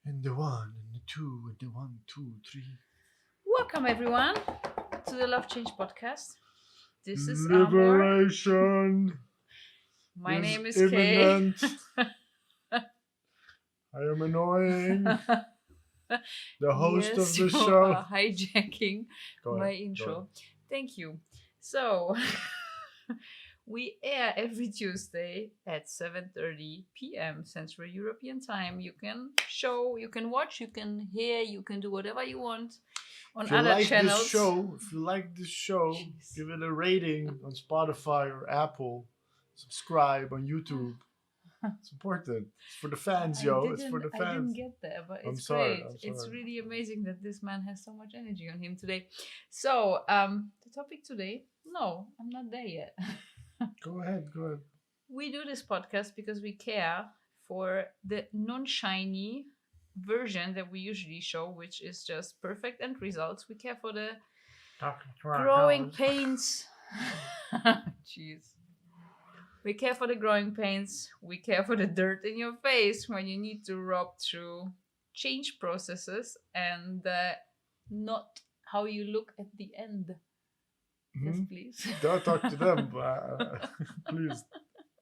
And the one, and the two, and the 1, 2, 3. Welcome everyone to the Love Change podcast. This is Amor. Liberation My is name is imminent. Kay. I am annoying. The host Yes, of you the show. are hijacking Go my ahead, go intro. ahead. Thank you. So we air every Tuesday at 7:30 p.m. Central European Time. You can watch, you can hear, you can do whatever you want on If you other like channels. this show, Jeez. give it a rating on Spotify or Apple. Subscribe on YouTube. It's important. It's for the fans, yo. It's for the I didn't fans. get there, but I'm it's sorry, great. I'm It's sorry. really amazing that this man has so much energy on him today. So, the topic today, no, I'm not there yet. Go ahead. We do this podcast because we care for the non-shiny version that we usually show, which is just perfect end results. We care for the growing pains. Jeez. We care for the growing pains. We care for the dirt in your face when you need to rub through change processes and not how you look at the end. Yes, Hmm? please. Don't talk to them. Please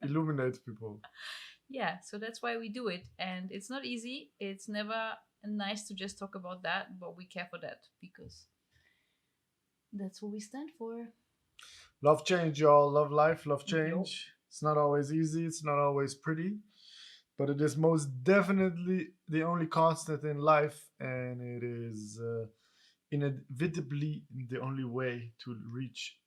illuminate people. Yeah, so that's why we do it. And it's not easy. It's never nice to just talk about that, but we care for that because that's what we stand for. Love change, y'all. Love life. Love change. Yo. It's not always easy. It's not always pretty. But it is most definitely the only constant in life. And it is inevitably the only way to reach.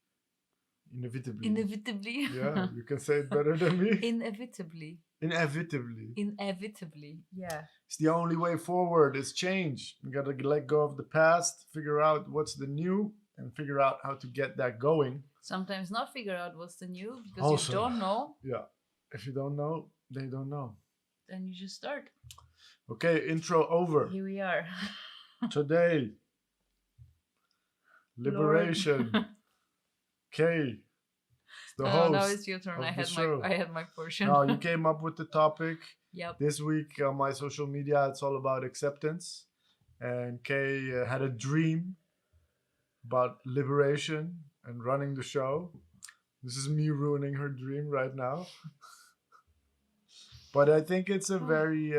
Inevitably. Yeah, you can say it better than me. Inevitably. Inevitably. Yeah. It's the only way forward. It's change. You gotta let go of the past, figure out what's the new, and figure out how to get that going. Sometimes not figure out what's the new because Also, you don't know. Yeah. If you don't know, they don't know. Then you just start. Okay, intro over. Here we are. Today, liberation. Kay, the host. Now it's your turn. of I the had show. my portion. No, you came up with the topic. Yep. This week on my social media, it's all about acceptance. And Kay had a dream about liberation and running the show. This is me ruining her dream right now. But I think it's a very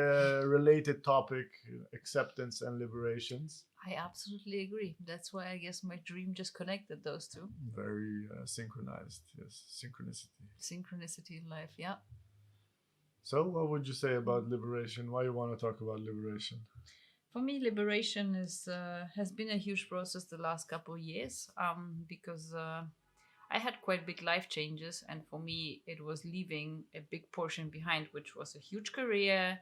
related topic, acceptance and liberations. I absolutely agree. That's why I guess my dream just connected those two. Very synchronized, yes, synchronicity. Synchronicity in life, yeah. So what would you say about liberation? Why you want to talk about liberation? For me, liberation has been a huge process the last couple of years because I had quite big life changes, and for me, it was leaving a big portion behind, which was a huge career,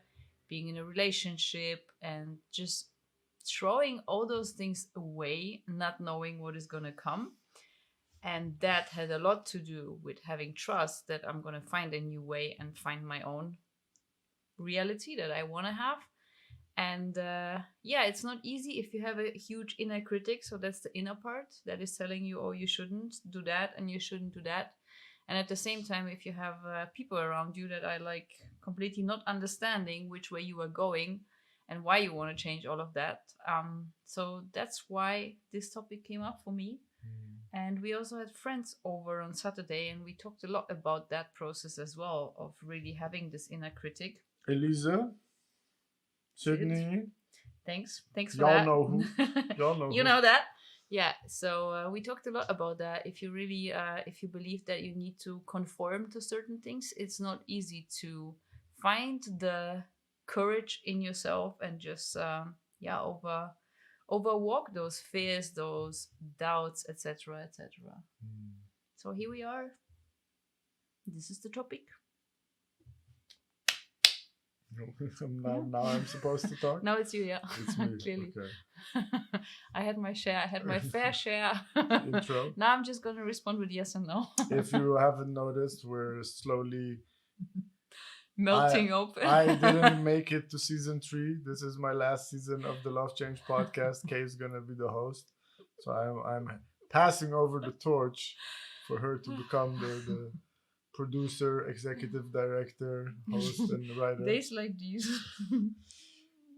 being in a relationship, and just throwing all those things away, not knowing what is going to come. And that had a lot to do with having trust that I'm going to find a new way and find my own reality that I want to have. And yeah, it's not easy if you have a huge inner critic. So that's the inner part that is telling you, oh, you shouldn't do that and you shouldn't do that. And at the same time, if you have people around you that are like completely not understanding which way you are going and why you want to change all of that. So that's why this topic came up for me. And we also had friends over on Saturday, and we talked a lot about that process as well, of really having this inner critic. Elisa, Sydney, Thanks for y'all that. know who. Y'all know You who. know that. Yeah, so we talked a lot about that. If you really, if you believe that you need to conform to certain things, it's not easy to find the courage in yourself and just, overwalk those fears, those doubts, etc., etc. So here we are. This is the topic. Now I'm supposed to talk? Now it's you, yeah. It's me. Clearly. Okay. I had my share. I had my fair share. Intro. Now I'm just going to respond with yes and no. If you haven't noticed, we're slowly melting open. I didn't make it to season 3. This is my last season of the Love Change podcast. Kay is gonna be the host, so I'm passing over the torch for her to become the producer, executive director, host, and writer. Days like these.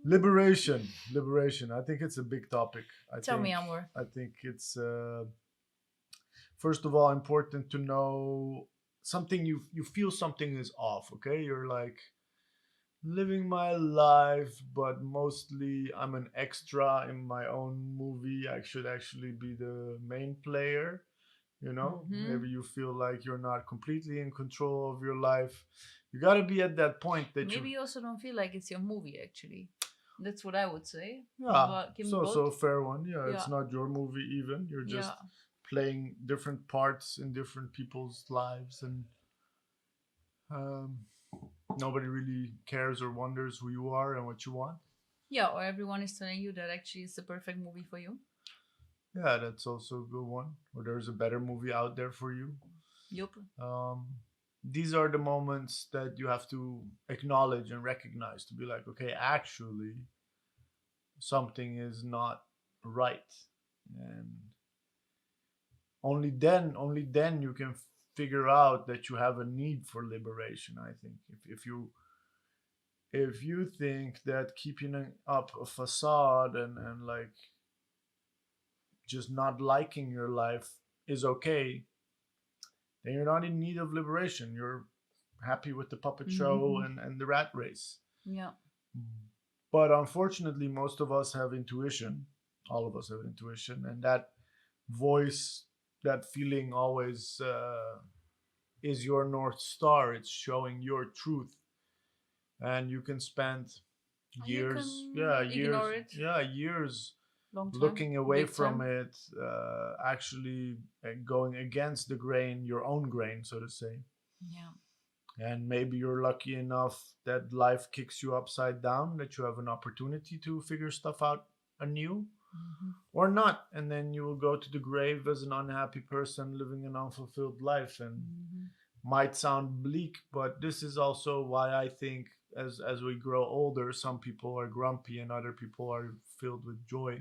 Liberation. I think it's a big topic. I Tell me, think Amor. I think it's first of all important to know something. You feel something is off. Okay, you're like living my life, but mostly I'm an extra in my own movie. I should actually be the main player. Mm-hmm. Maybe you feel like you're not completely in control of your life. You got to be at that point that you. Maybe you also don't feel like it's your movie, actually. That's what I would say. Yeah, But can it's be also both. a fair one. Yeah, Yeah, it's not your movie even. You're just yeah. playing different parts in different people's lives, and um, nobody really cares or wonders who you are and what you want. Yeah, or everyone is telling you that actually it's the perfect movie for you. Yeah, that's also a good one. Or there's a better movie out there for you. Yup. Um, these are the moments that you have to acknowledge and recognize to be like, okay, actually, something is not right, and only then you can figure out that you have a need for liberation. I think if you think that keeping up a facade and like just not liking your life is okay, then you're not in need of liberation. You're happy with the puppet show Mm-hmm. and the rat race. Yeah. But unfortunately, most of us have intuition. All of us have intuition, and that voice, that feeling always is your North Star. It's showing your truth. And you can spend You years, can yeah, ignore it years long term, looking away big from term. it, actually going against the grain, your own grain, so to say. Yeah. And maybe you're lucky enough that life kicks you upside down, that you have an opportunity to figure stuff out anew, Mm-hmm. or not. And then you will go to the grave as an unhappy person living an unfulfilled life. And Mm-hmm. might sound bleak, but this is also why I think as we grow older, some people are grumpy and other people are filled with joy,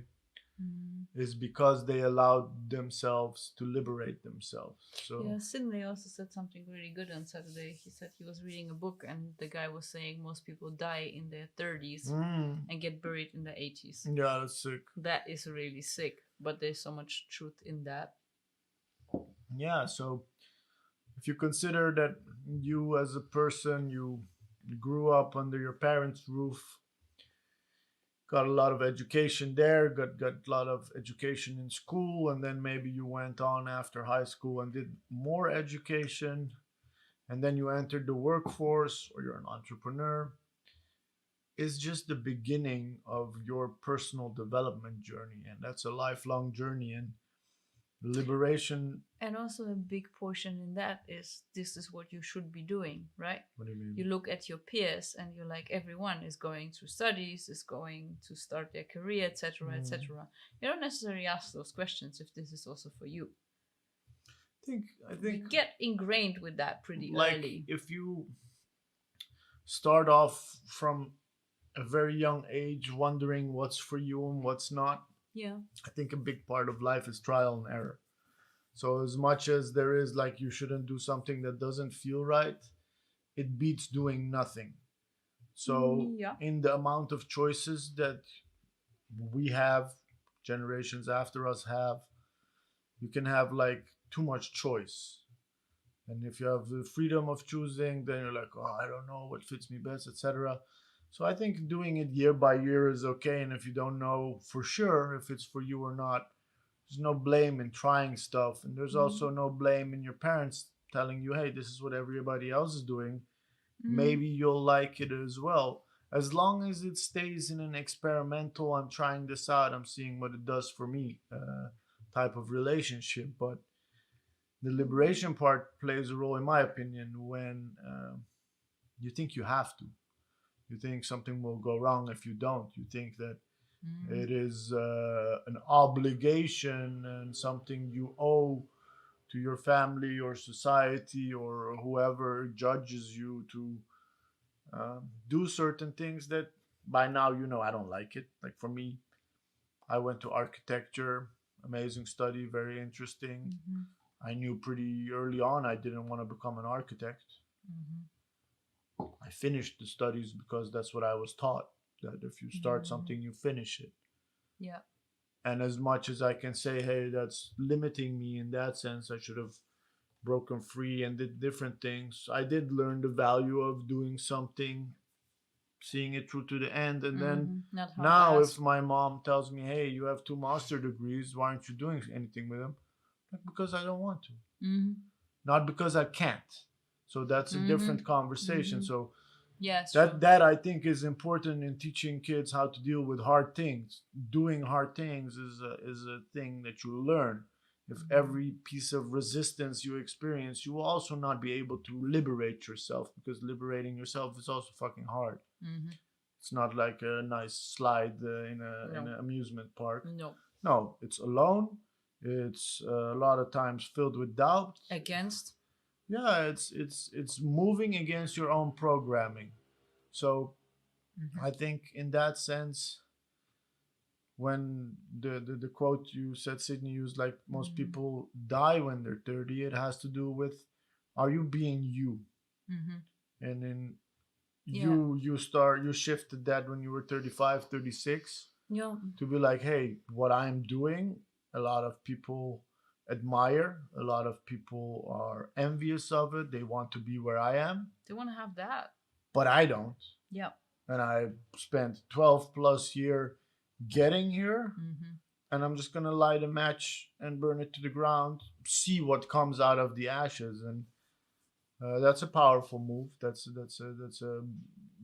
Mm-hmm. is because they allowed themselves to liberate themselves. So Yeah, Sydney also said something really good on Saturday. He said he was reading a book and the guy was saying most people die in their 30s mm, and get buried in their 80s. yeah, that's sick. That is really sick, but there's so much truth in that. Yeah, so if you consider that you as a person, you grew up under your parents' roof, got a lot of education there, got a lot of education in school, and then maybe you went on after high school and did more education, and then you entered the workforce or you're an entrepreneur, is just the beginning of your personal development journey. And that's a lifelong journey. And liberation. And also, a big portion in that is this is what you should be doing, right? What do you mean? You look at your peers and you're like, everyone is going through studies, is going to start their career, etc., etc. You don't necessarily ask those questions if this is also for you. I You think get ingrained with that pretty like early. if you start off from a very young age wondering what's for you and what's not, Yeah. I think a big part of life is trial and error. So as much as there is like you shouldn't do something that doesn't feel right, it beats doing nothing. So Yeah. in the amount of choices that we have, generations after us have, you can have like too much choice. And if you have the freedom of choosing, then you're like, oh, I don't know what fits me best, etc. So I think doing it year by year is okay. And if you don't know for sure if it's for you or not, there's no blame in trying stuff. And there's also no blame in your parents telling you, hey, this is what everybody else is doing. Maybe you'll like it as well. As long as it stays in an experimental, I'm trying this out, I'm seeing what it does for me type of relationship. But the liberation part plays a role, in my opinion, when you think you have to. You think something will go wrong if you don't. You think that it is an obligation and something you owe to your family or society or whoever judges you to do certain things that by now I don't like it. Like for me, I went to architecture, amazing study, very interesting. I knew pretty early on I didn't want to become an architect. I finished the studies because that's what I was taught. that if you start something, you finish it. Yeah. And as much as I can say, hey, that's limiting me in that sense, I should have broken free and did different things. I did learn the value of doing something, seeing it through to the end. And then Not now, if half-assed. my mom tells me, hey, you have 2 master degrees, why aren't you doing anything with them? Like, because I don't want to, not because I can't. So that's a different conversation. So Yeah, it's that true. that I think is important in teaching kids how to deal with hard things. Doing hard things is a thing that you learn. If every piece of resistance you experience, you will also not be able to liberate yourself, because liberating yourself is also fucking hard. It's not like a nice slide in an amusement park. No, it's alone. It's a lot of times filled with doubt. Against. Yeah, it's moving against your own programming. So I think in that sense, when the quote you said, Sydney, used, like, most people die when they're 30, it has to do with, are you being you? And then you shifted that when you were 35, 36, to be like, hey, what I'm doing, a lot of people admire, a lot of people are envious of it, they want to be where I am, They want to have that. but I don't. Yeah. And I spent 12 plus year getting here, and I'm just gonna light a match and burn it to the ground, see what comes out of the ashes. And that's a powerful move. That's a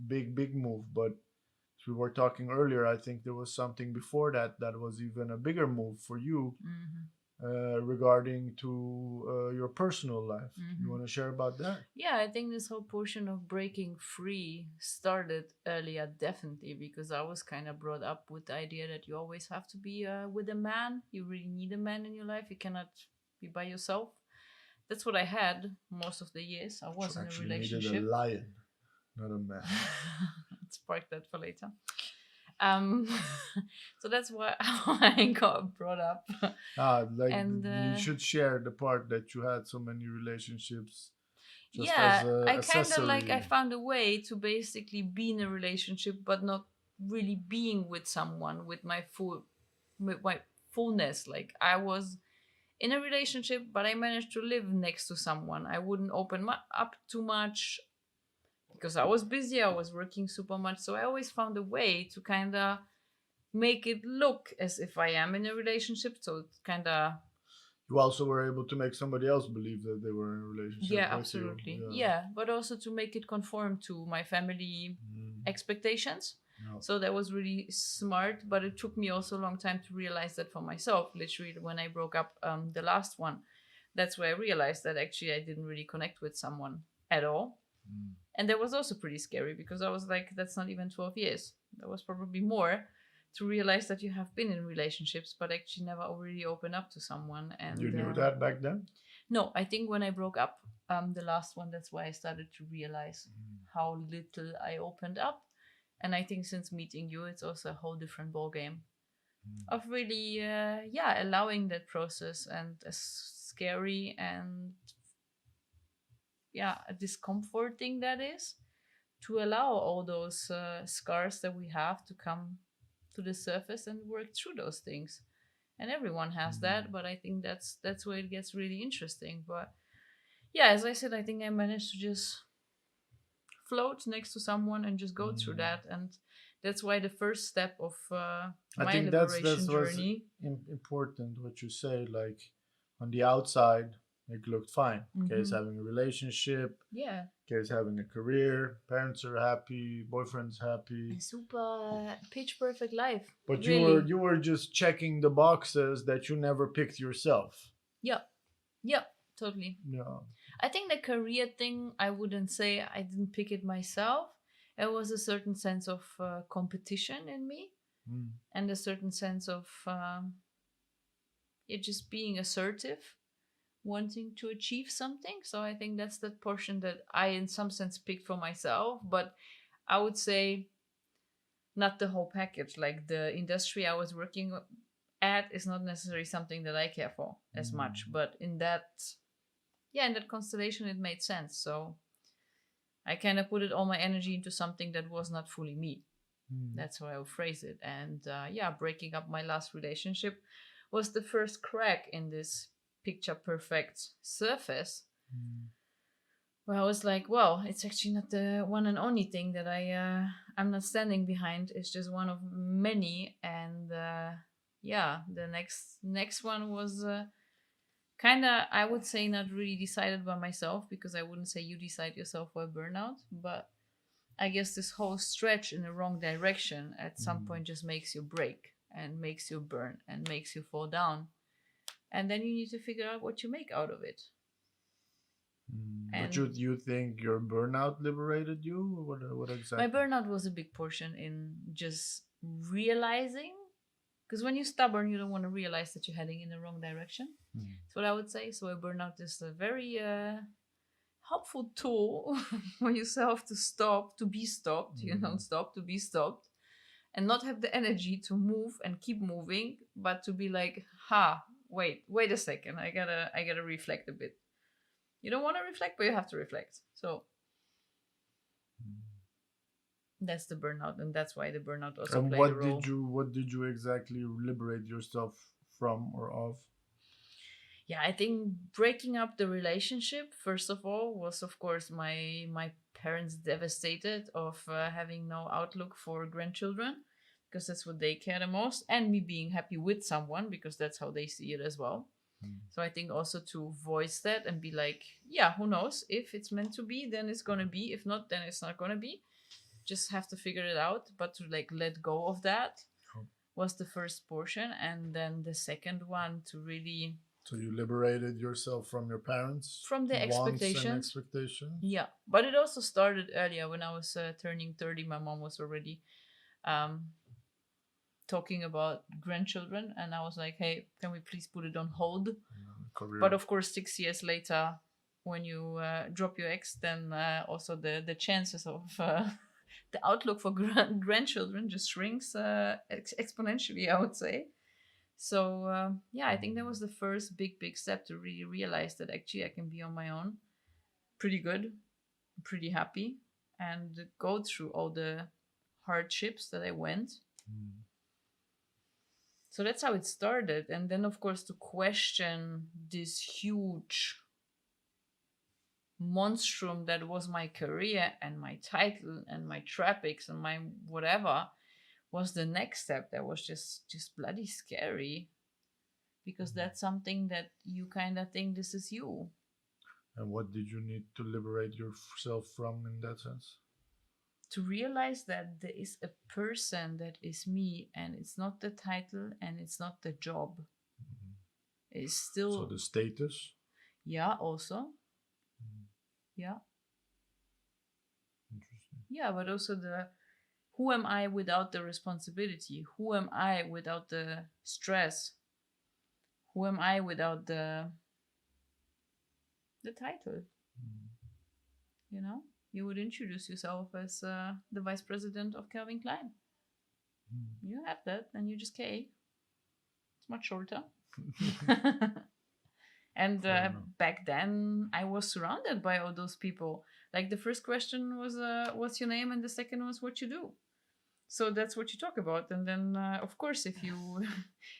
big move. But as we were talking earlier, I think there was something before that that was even a bigger move for you, regarding to your personal life. You want to share about that? Yeah, I think this whole portion of breaking free started earlier, definitely, because I was kind of brought up with the idea that you always have to be with a man. You really need a man in your life. You cannot be by yourself. That's what I had most of the years. I was in a relationship. Needed a lion, not a man. Let's park that for later. So that's why I got brought up. And you should share the part that you had so many relationships. I kind of like, I found a way to basically be in a relationship, but not really being with someone with my fullness. Like, I was in a relationship, but I managed to live next to someone. I wouldn't open up too much because I was busy. I was working super much. So I always found a way to kind of make it look as if I am in a relationship. So it's kind of... You also were able to make somebody else believe that they were in a relationship. Yeah, absolutely. Yeah, but also to make it conform to my family expectations. No. So that was really smart, but it took me also a long time to realize that for myself. Literally, when I broke up the last one, that's where I realized that actually I didn't really connect with someone at all. And that was also pretty scary, because I was like, that's not even 12 years. That was probably more, to realize that you have been in relationships, but actually never really open up to someone. And you knew that back then? No, I think when I broke up, the last one, that's why I started to realize how little I opened up. And I think since meeting you, it's also a whole different ballgame of really, allowing that process, and as scary and discomforting that is, to allow all those scars that we have to come to the surface and work through those things. And everyone has that, but I think that's where it gets really interesting. But yeah, as I said, I think I managed to just float next to someone and just go through that. And that's why the first step of my liberation journey. Important what you say. Like, on the outside, it looked fine. Kay's having a relationship. Yeah. Kay's having a career. Parents are happy. Boyfriend's happy. A super pitch perfect life. But really, you were just checking the boxes that you never picked yourself. Yep, totally. Yeah. I think the career thing, I wouldn't say I didn't pick it myself. It was a certain sense of competition in me, and a certain sense of just being assertive, wanting to achieve something. So I think that's the portion that I, in some sense, picked for myself. But I would say not the whole package. Like, the industry I was working at is not necessarily something that I care for as much. But in that constellation, it made sense. So I kind of put all my energy into something that was not fully me. That's how I would phrase it. And yeah, breaking up my last relationship was the first crack in this picture perfect surface where I was like, well, it's actually not the one and only thing that I'm not standing behind. It's just one of many. And yeah, the next one was kind of, I would say, not really decided by myself, because I wouldn't say you decide yourself for a burnout, but I guess this whole stretch in the wrong direction at some point just makes you break and makes you burn and makes you fall down. And then you need to figure out what you make out of it. But you think your burnout liberated you? What exactly? My burnout was a big portion in just realizing, because when you're stubborn, you don't want to realize that you're heading in the wrong direction. That's what I would say. So a burnout is a very helpful tool for yourself to stop, to be stopped. You don't stop, to be stopped, and not have the energy to move and keep moving, but to be like, wait a second, I gotta reflect a bit. You don't want to reflect, but you have to reflect. So that's the burnout, and that's why the burnout also And played a role. what did you exactly liberate yourself from or of? Yeah, I think breaking up the relationship, first of all, was of course my parents devastated of having no outlook for grandchildren, because that's what they care the most, and me being happy with someone because that's how they see it as well. So I think also to voice that and be like, yeah, who knows, if it's meant to be, then it's gonna be, if not, then it's not gonna be. Just have to figure it out. But to like let go of that was the first portion, and then the second one to really, so you liberated yourself from your parents, from the expectations. Yeah, but it also started earlier. When I was turning 30, my mom was already talking about grandchildren, and I was like, hey, can we please put it on hold? But of course, 6 years later, when you drop your ex, then also the chances of the outlook for grandchildren just shrinks exponentially, I would say. So yeah, I think that was the first big step to really realize that actually I can be on my own pretty good, pretty happy, and go through all the hardships that I went. So that's how it started. And then, of course, to question this huge monstrum that was my career and my title and my traffics and my whatever was the next step. That was just bloody scary, because that's something that you kind of think this is you. And what did you need to liberate yourself from in that sense? To realize that there is a person that is me, and it's not the title and it's not the job. It's still, so the status. Yeah, also. Yeah. Interesting. Yeah, but also the, who am I without the responsibility? Who am I without the stress? Who am I without the title? You know? You would introduce yourself as the vice president of Calvin Klein. You have that, and you just K. It's much shorter. And back then, I was surrounded by all those people. Like the first question was, "What's your name?" and the second was, "What you do?" So that's what you talk about. And then, of course, if you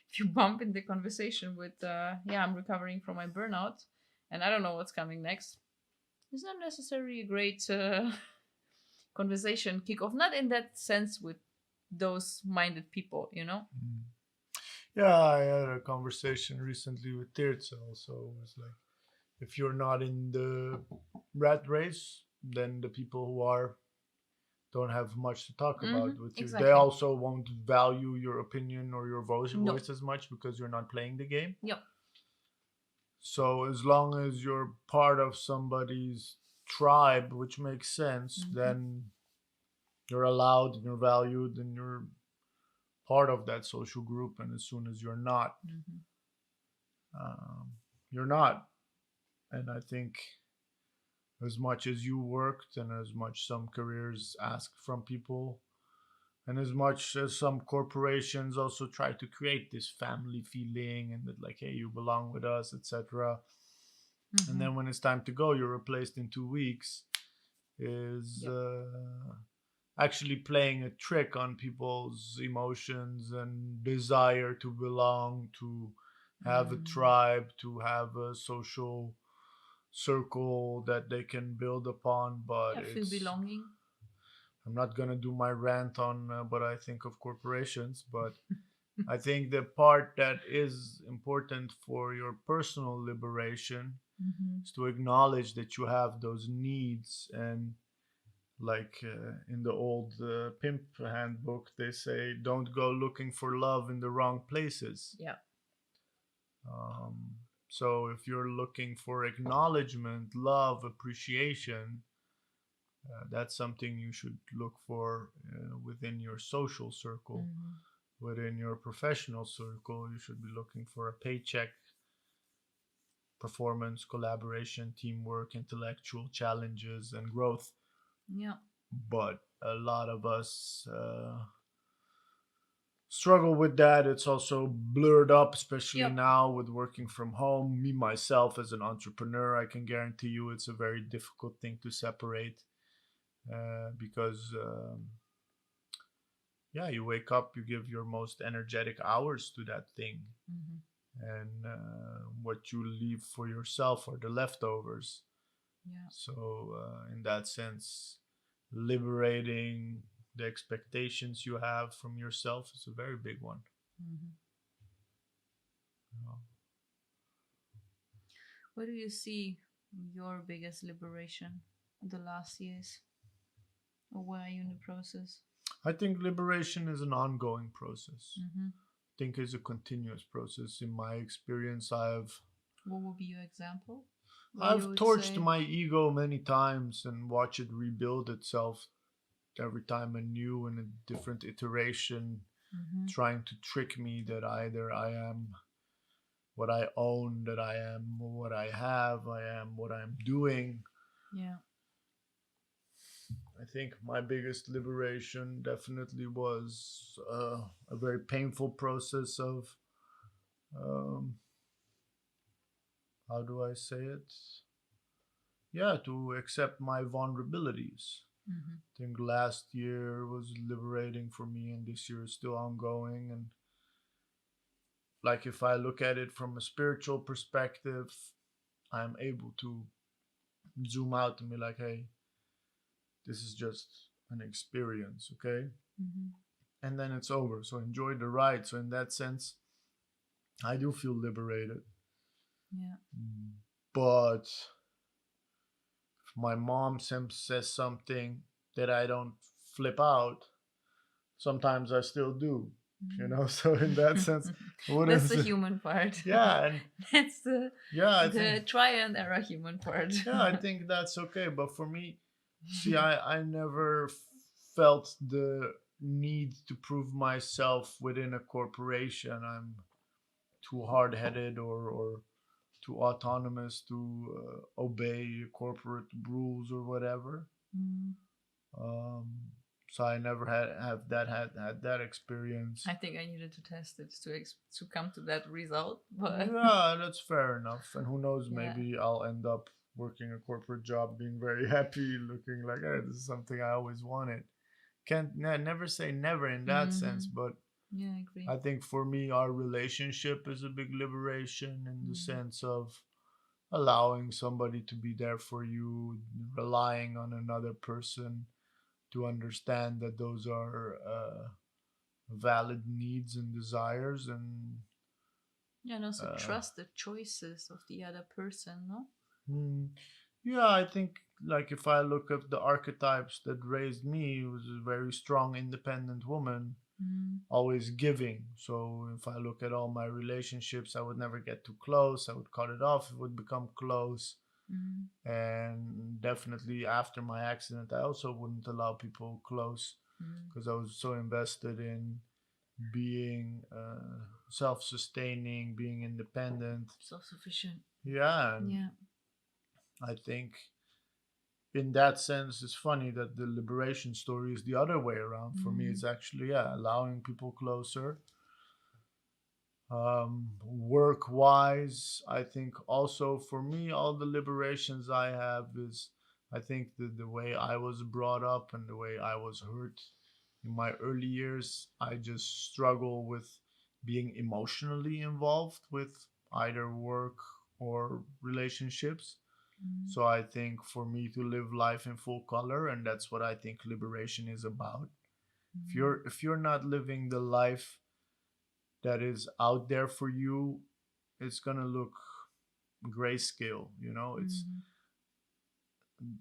if you bump in the conversation with, "Yeah, I'm recovering from my burnout, and I don't know what's coming next," it's not necessarily a great conversation kickoff. Not in that sense with those minded people, you know? Yeah, I had a conversation recently with Tirza also. It was like, if you're not in the rat race, then the people who are don't have much to talk about with you. Exactly. They also won't value your opinion or your voice as much because you're not playing the game. Yep. So as long as you're part of somebody's tribe, which makes sense, then you're allowed and you're valued and you're part of that social group. And as soon as you're not, you're not. And I think as much as you worked and as much some careers ask from people, and as much as some corporations also try to create this family feeling and that, like, hey, you belong with us, etc. And then when it's time to go, you're replaced in 2 weeks, is actually playing a trick on people's emotions and desire to belong, to have a Mm. tribe, to have a social circle that they can build upon. But Yeah, feel it's, belonging. I'm not going to do my rant on what I think of corporations, but I think the part that is important for your personal liberation Mm-hmm. is to acknowledge that you have those needs. And like in the old pimp handbook, they say, don't go looking for love in the wrong places. Yeah. Um, so if you're looking for acknowledgement, love, appreciation, that's something you should look for within your social circle. Mm-hmm. Within your professional circle, you should be looking for a paycheck, performance, collaboration, teamwork, intellectual challenges, and growth. Yeah. But a lot of us struggle with that. It's also blurred up, especially Yep. now with working from home. Me, myself, as an entrepreneur, I can guarantee you it's a very difficult thing to separate because, yeah, you wake up, you give your most energetic hours to that thing. Mm-hmm. And what you leave for yourself are the leftovers. Yeah. So, in that sense, liberating the expectations you have from yourself is a very big one. Mm-hmm. You know? What do you see your biggest liberation in the last years? Or where are you in the process? I think liberation is an ongoing process. Mm-hmm. I think it's a continuous process. In my experience, What would be your example? Where you I've would torched say, my ego many times and watch it rebuild itself every time anew in a different iteration, mm-hmm. trying to trick me that either I am what I own, that I am what I have, I am what I'm doing. Yeah. I think my biggest liberation definitely was a very painful process of, um, how do I say it? Yeah, to accept my vulnerabilities. Mm-hmm. I think last year was liberating for me, and this year is still ongoing. And like if I look at it from a spiritual perspective, I'm able to zoom out and be like, hey, this is just an experience, okay? Mm-hmm. And then it's over. So enjoy the ride. So in that sense, I do feel liberated. Yeah. But if my mom says something that I don't flip out, sometimes I still do. You know, so in that sense, I wouldn't That's the say, human part. yeah, and That's the yeah, I think the try and error human part. yeah, I think that's okay. But for me, see, I never felt the need to prove myself within a corporation. I'm too hard headed or too autonomous to obey corporate rules or whatever. Mm. Um, so I never had that experience. I think I needed to test it to come to that result, but Yeah, that's fair enough. And who knows, yeah. maybe I'll end up working a corporate job, being very happy, looking like, hey, this is something I always wanted. Can't never say never in that sense, Mm-hmm. but Yeah, I agree. I think for me, our relationship is a big liberation in the Mm-hmm. sense of allowing somebody to be there for you, relying on another person to understand that those are valid needs and desires. And Yeah, and also uh, trust the choices of the other person, no? hmm, yeah, I think like if I look at the archetypes that raised me, it was a very strong, independent woman, Mm-hmm. always giving. So if I look at all my relationships, I would never get too close. I would cut it off. It would become close. Mm-hmm. And definitely after my accident, I also wouldn't allow people close because I was so invested in being self-sustaining, being independent. Self-sufficient. Yeah, and Yeah. I think in that sense, it's funny that the liberation story is the other way around. For me, Mm-hmm. it's actually, yeah, allowing people closer. Work wise, I think also for me, all the liberations I have is I think the way I was brought up and the way I was hurt in my early years, I just struggle with being emotionally involved with either work or relationships. Mm. So I think for me to live life in full color, and that's what I think liberation is about. Mm. If you're not living the life that is out there for you, it's gonna look grayscale. You know, it's Mhm.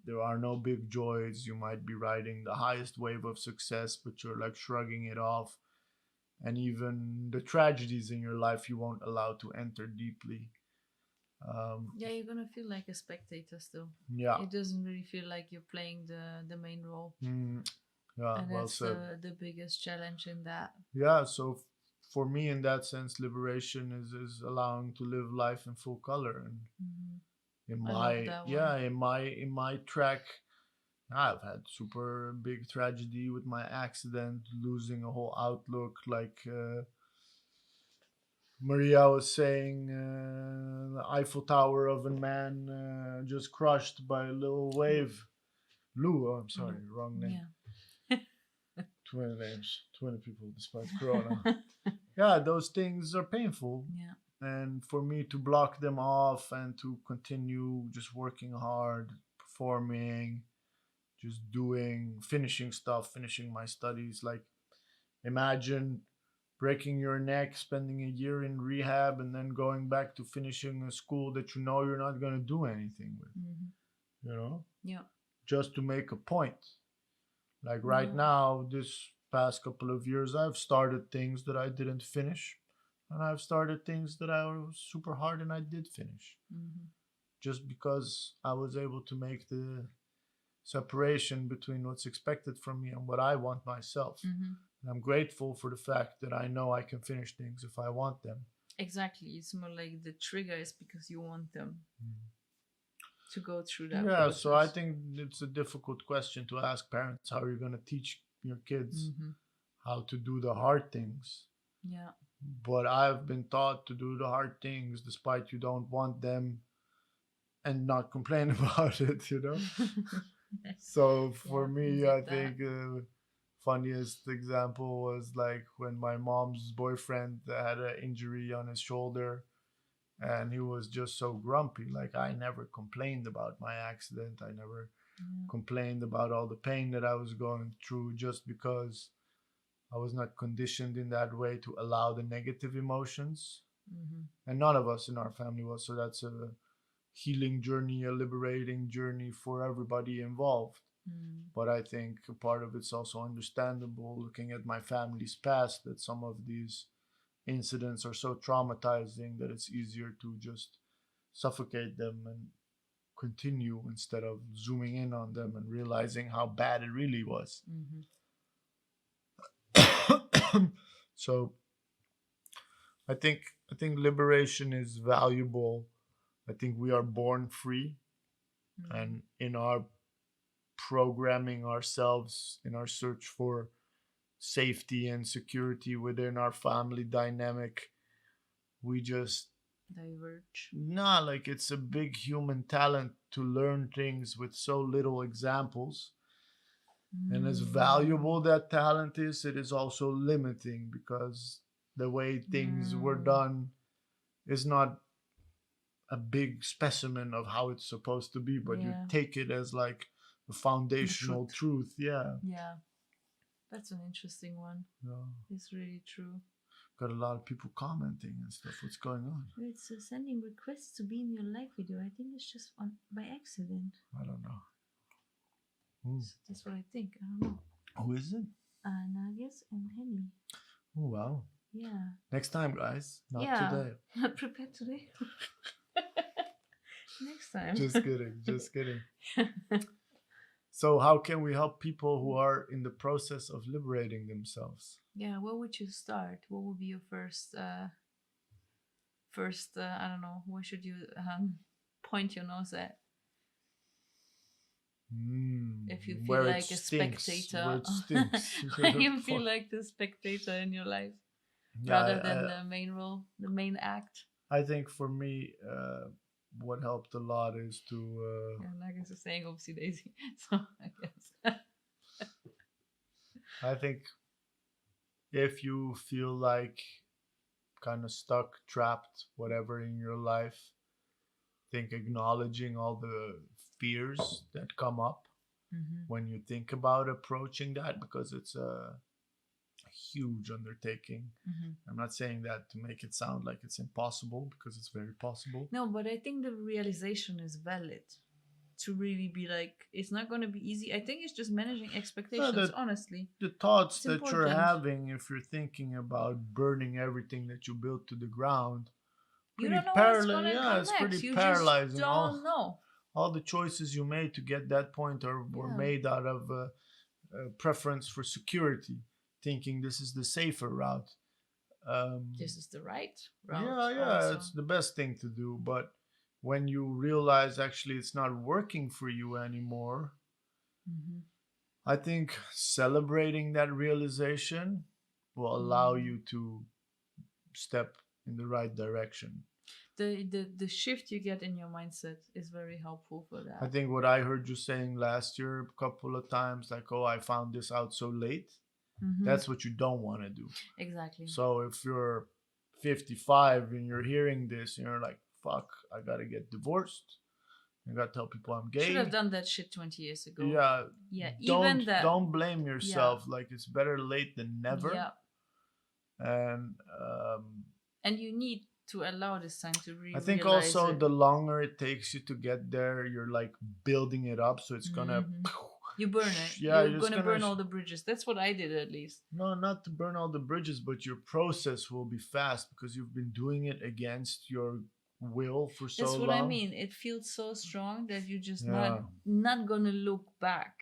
there are no big joys. You might be riding the highest wave of success, but you're like shrugging it off. And even the tragedies in your life, you won't allow to enter deeply. Yeah, you're gonna feel like a spectator still. Yeah, It doesn't really feel like you're playing the main role, mm, yeah, and well that's said. the biggest challenge in that. Yeah, so for me, in that sense, liberation is allowing to live life in full color. And Hmm. in I love my that one. yeah, in my track, I've had super big tragedy with my accident, losing a whole outlook. Like Maria was saying, the Eiffel Tower of a man just crushed by a little Lou, wave. Lou, oh, I'm sorry, Lou. wrong name. Yeah. 20 names, 20 people despite Corona. Yeah, those things are painful. Yeah. And for me to block them off and to continue just working hard, performing, just doing, finishing stuff, finishing my studies. Like, imagine breaking your neck, spending a year in rehab, and then going back to finishing a school that you know you're not going to do anything with, Hmm. you know, Yeah. just to make a point. Like right Yeah. now, this past couple of years, I've started things that I didn't finish, and I've started things that I was super hard and I did finish, Hmm. just because I was able to make the separation between what's expected from me and what I want myself. Hmm. And I'm grateful for the fact that I know I can finish things if I want them. Exactly. It's more like the trigger is because you want them to go through that Yeah, so I process. think it's a difficult question to ask parents. How are you going to teach your kids Hmm. how to do the hard things? Yeah. But I've been taught to do the hard things despite you don't want them and not complain about it, you know? So for Yeah, I me, I get that. think funniest example was like when my mom's boyfriend had an injury on his shoulder and he was just so grumpy. Like I never complained about my accident. I never Yeah. complained about all the pain that I was going through just because I was not conditioned in that way to allow the negative emotions. Hmm. And none of us in our family was. So that's a healing journey, a liberating journey for everybody involved. Mm. But I think a part of it's also understandable looking at my family's past that some of these incidents are so traumatizing that it's easier to just suffocate them and continue instead of zooming in on them and realizing how bad it really was. Hmm. So I think liberation is valuable. I think we are born free, Hmm. and in our programming ourselves, in our search for safety and security within our family dynamic, we just Diverge. nah, like it's a big human talent to learn things with so little examples. And as Mm. valuable that talent is, it is also limiting because the way things were Mm. done is not a big specimen of how it's supposed to be, but you Yeah, take it as like a the foundational truth. truth. Yeah. Yeah, that's an interesting one. Yeah. It's really true. Got a lot of people commenting and stuff. What's going on? It's sending requests to be in your live video. I think it's just on by accident. I don't know. Hmm. So that's what I think. I don't know. Who is it? Nagias and Henny. Oh, wow. Yeah. Next time, guys. Not Yeah. today. Not prepared today. Next time. Just kidding. Just kidding. So, how can we help people who are in the process of liberating themselves? Yeah. Where would you start? What would be your first? I don't know. Where should you point your nose at? If you feel Where it like a stinks. spectator, Where it stinks. you feel like the spectator in your life Yeah, rather than the main role, the main act. I think for me, what helped a lot is to Yeah, like it's saying oopsie daisy. So I guess. I think if you feel like kind of stuck, trapped, whatever in your life, think acknowledging all the fears that come up Hmm. when you think about approaching that, because it's a huge undertaking. Hmm. I'm not saying that to make it sound like it's impossible, because it's very possible. No, but I think the realization is valid to really be like, it's not going to be easy. I think it's just managing Yeah, expectations, honestly. the thoughts It's that you're important. having, if you're thinking about burning everything that you built to the ground, You pretty don't know what's going paralyzing. to Yeah, come it's pretty next. You just paralyzing. don't know. All the choices you made to get that point were Yeah. made out of preference for security, thinking this is the safer route. This is the right route Yeah, also. it's the best thing to do. But when you realize actually it's not working for you anymore, Hmm. I think celebrating that realization will allow Hmm. you to step in the right direction. The shift you get in your mindset is very helpful for I that. think what I heard you saying last year a couple of times, like, oh, I found this out so late, Hmm. that's what you don't want to do. Exactly. So if you're 55 and you're hearing this and you're like, fuck, I gotta get divorced, I gotta tell people I'm Should have gay. done that shit 20 years ago. Yeah, Yeah, don't even that. don't blame Yeah. yourself. Like, it's better late than never. Yeah. And And you need to allow this time to really I think realize also it. the longer it takes you to get there, you're like building it up, so it's gonna. Mhm. You burn it. Yeah, You're you're just gonna burn gonna. all the bridges. That's what I did at least. No, not to burn all the bridges, but your process will be fast because you've been doing it against your will for so That's what long. I mean. It feels so strong that you just Yeah. not gonna look back.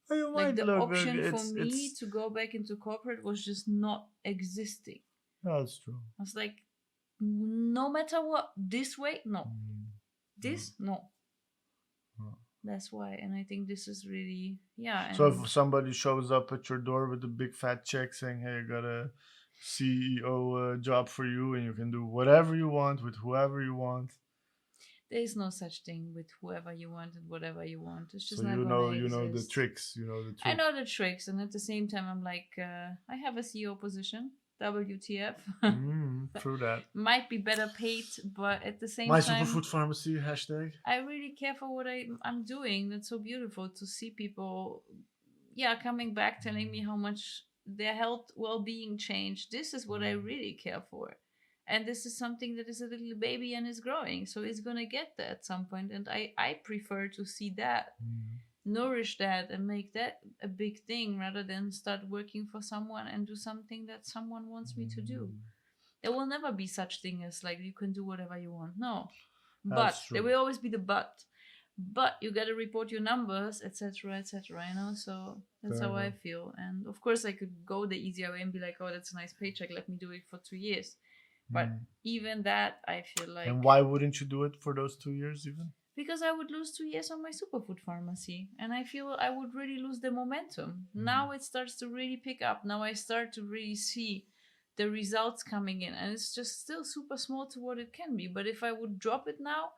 Well, you Like might the look. option for me It's. to go back into corporate was just not existing. No, it's true. I was like, no matter what, this way, no. Mm. This, no. Mm. That's why, and I think this is really, yeah. And So if somebody shows up at your door with a big fat check saying, "Hey, I got a CEO job for you, and you can do whatever you want with whoever you want," there is no such thing with whoever you want and whatever you want. It's just so not you gonna know the exist. tricks. You know the I tricks. know the tricks, and at the same time, I'm like, I have a CEO position. WTF? True that. Might be better paid, but at the same My time, superfood pharmacy hashtag. I really care for what I'm doing. That's so beautiful to see people, yeah, coming back telling me how much their health well-being changed. This is what I really care for. And this is something that is a little baby and is growing. So it's gonna get there at some point. And I prefer to see that, nourish that, and make that a big thing rather than start working for someone and do something that someone wants me to do. There will never be such thing as like you can do whatever you want. No. But That's there true. will always be the but you got to report your numbers, etc., etc., you know. So that's Fair how I enough. feel. And of course I could go the easier way and be like, oh, that's a nice paycheck, let me do it for 2 years. But even that, I feel like, And why wouldn't you do it for those 2 years even? because I would lose 2 years on my superfood pharmacy, and I feel I would really lose the momentum. Now it starts to really pick up. Now I start to really see the results coming in, and it's just still super small to what it can be. But if I would drop it now,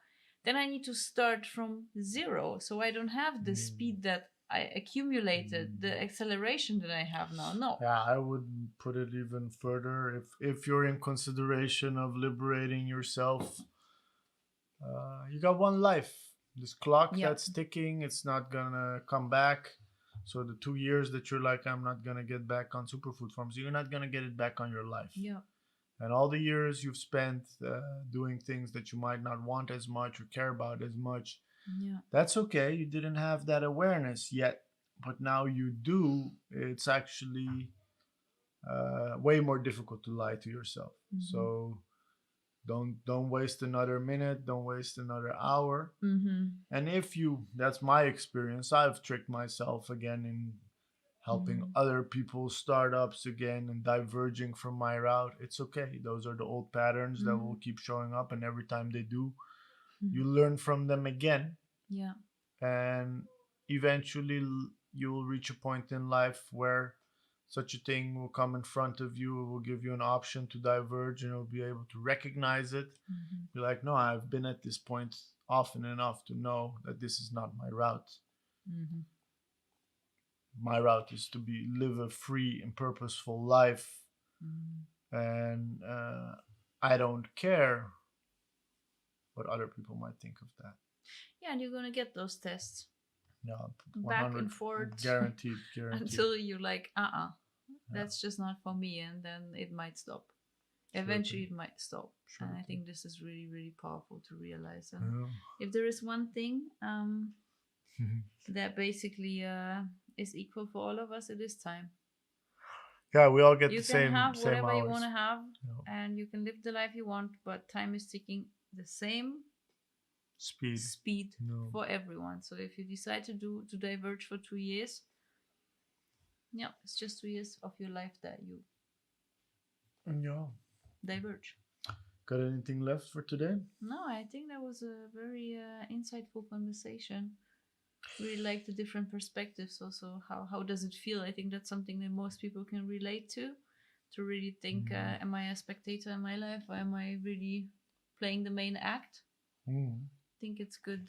then I need to start from zero, so I don't have the speed that I accumulated, the acceleration that I have now. No. Yeah, I would put it even further. If you're in consideration of liberating yourself, you got one life. This clock Yeah. that's ticking, it's not gonna come back. So the 2 years that you're like, I'm not gonna get back on superfood farms, you're not gonna get it back on your life. Yeah. And all the years you've spent doing things that you might not want as much or care about as much, Yeah. that's okay. You didn't have that awareness yet, but now you do. It's actually way more difficult to lie to yourself. So don't waste another minute. Don't waste another hour. And if you, that's my experience. I've tricked myself again in helping other people's startups again and diverging from my route. It's okay. Those are the old patterns that will keep showing up, and every time they do, you learn from them again. Yeah. And eventually you will reach a point in life where such a thing will come in front of you, it will give you an option to diverge, and you'll be able to recognize it. Be like, no, I've been at this point often enough to know that this is not my route. My route is to live a free and purposeful life, and I don't care what other people might think of that. Yeah, and you're gonna get those tests No, back and forth guaranteed. until you're like, that's just not for me, and then it might stop. Eventually, it might stop. Sure And I thing. think this is really, really powerful to realize. And if there is one thing that basically is equal for all of us, it is time. Yeah, we all get You the can same have same whatever you hours. want to have, Yeah. and you can live the life you want, but time is ticking the same Speed. No. for everyone. So if you decide to diverge for 2 years, yeah, it's just 2 years of your life that you Yeah. diverge. Got anything left for today? No, I think that was a very insightful conversation. Really like the different perspectives. Also, how does it feel? I think that's something that most people can relate to really think, am I a spectator in my life, or am I really playing the main act? I think it's good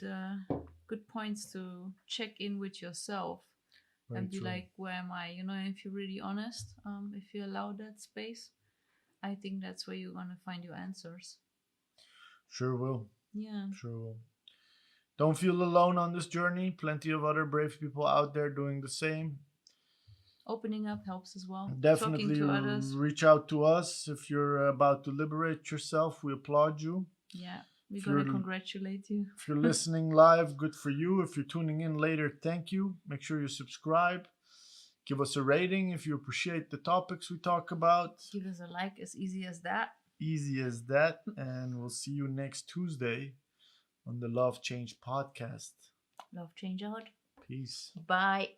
points to check in with yourself and be like, where am I? If you're really honest, if you allow that space, I think that's where you're gonna find your answers. Sure will. Yeah. Sure will. Don't feel alone on this journey. Plenty of other brave people out there doing the same. Opening up helps as well. Definitely Talking to others. reach out to us if you're about to liberate yourself. We applaud you. Yeah, we're going to congratulate you. If you're listening live, good for you. If you're tuning in later, thank you. Make sure you subscribe. Give us a rating if you appreciate the topics we talk about. Give us a like, as easy as that. Easy as that. And we'll see you next Tuesday on the Love Change podcast. Love Change Out. Peace. Bye.